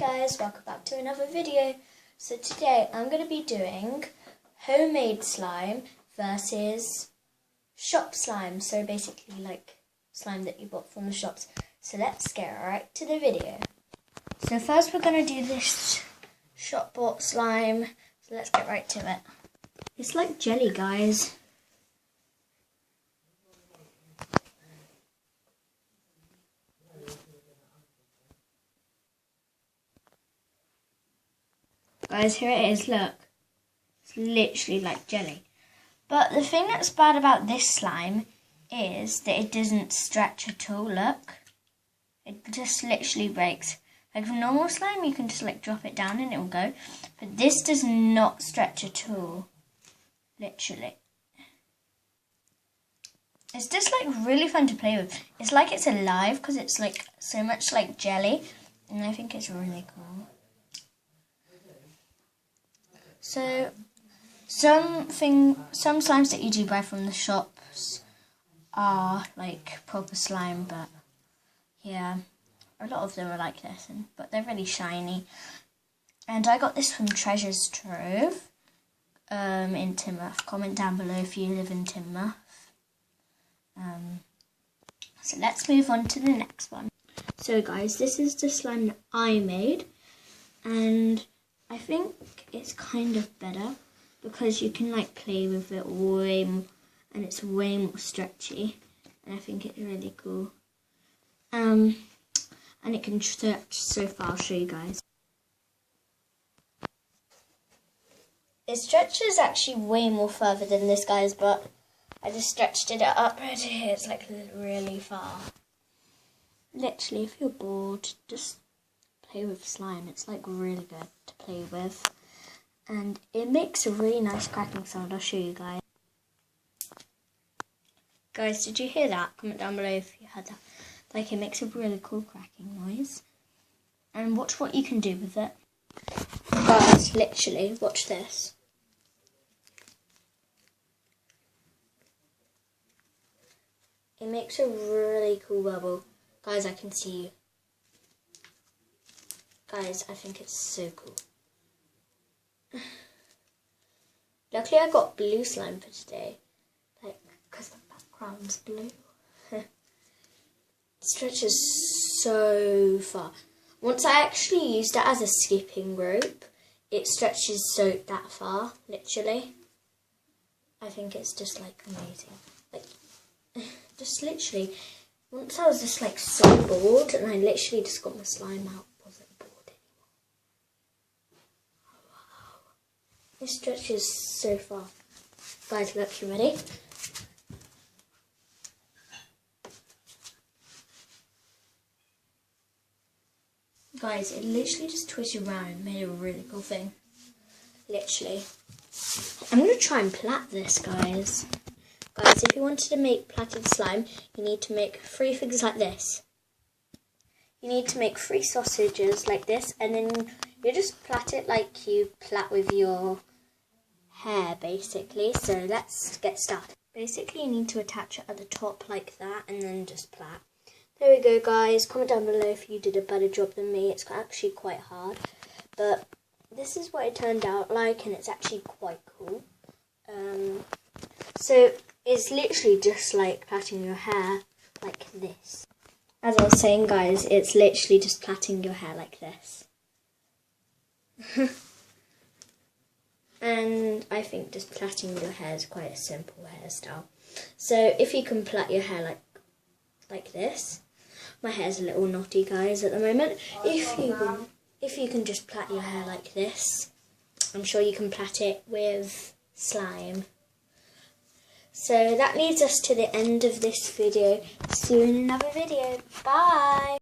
guys, welcome back to another video. So today I'm going to be doing homemade slime versus shop slime. So basically like slime that you bought from the shops. So let's get right to the video. So first we're going to do this shop bought slime. So let's get right to it. It's like jelly, guys. Guys, here it is, look. It's literally like jelly. But the thing that's bad about this slime is that it doesn't stretch at all, look. It just literally breaks. Like for normal slime, you can just like drop it down and it will go. But this does not stretch at all. Literally. It's just like really fun to play with. It's like it's alive because it's like so much like jelly. And I think it's really cool. So, some slimes that you do buy from the shops are like proper slime, but yeah, a lot of them are like this, but they're really shiny. And I got this from Treasures Trove in Teignmouth. Comment down below if you live in Teignmouth. So let's move on to the next one. So guys, this is the slime that I made, and I think it's kind of better because you can like play with it way more and it's way more stretchy, and I think it's really cool. And it can stretch so far. I'll show you guys. It stretches actually way more further than this, guys, but I just stretched it up right here. It's like really far. Literally, if you're bored, just play with slime. It's like really good to play with, and it makes a really nice cracking sound. I'll show you guys. Guys, did you hear that? Comment down below if you heard that. Like, it makes a really cool cracking noise. And watch what you can do with it. Guys, literally, watch this. It makes a really cool bubble. Guys, I can see you. Guys, I think it's so cool. Luckily I got blue slime for today. Like, because the background's blue. It stretches so far. Once I actually used it as a skipping rope, it stretches that far, literally. I think it's just like amazing. Like, just literally, once I was just like so bored and I literally just got my slime out. It stretches so far. Guys, look, you ready? Guys, it literally just twisted around and made a really cool thing. Literally. I'm going to try and plait this, guys. Guys, if you wanted to make plaited slime, you need to make 3 things like this. You need to make 3 sausages like this, and then you just plait it like you plait with your hair, basically. So let's get started. Basically, you need to attach it at the top like that, and then just plait. There we go, guys. Comment down below if you did a better job than me. It's actually quite hard, but this is what it turned out like, and it's actually quite cool. So it's literally just like plaiting your hair like this. As I was saying, guys, it's literally just plaiting your hair like this. And I think just plaiting your hair is quite a simple hairstyle. So if you can plait your hair like this, my hair's a little knotty, guys, at the moment. If you can just plait your hair like this, I'm sure you can plait it with slime. So that leads us to the end of this video. See you in another video. Bye!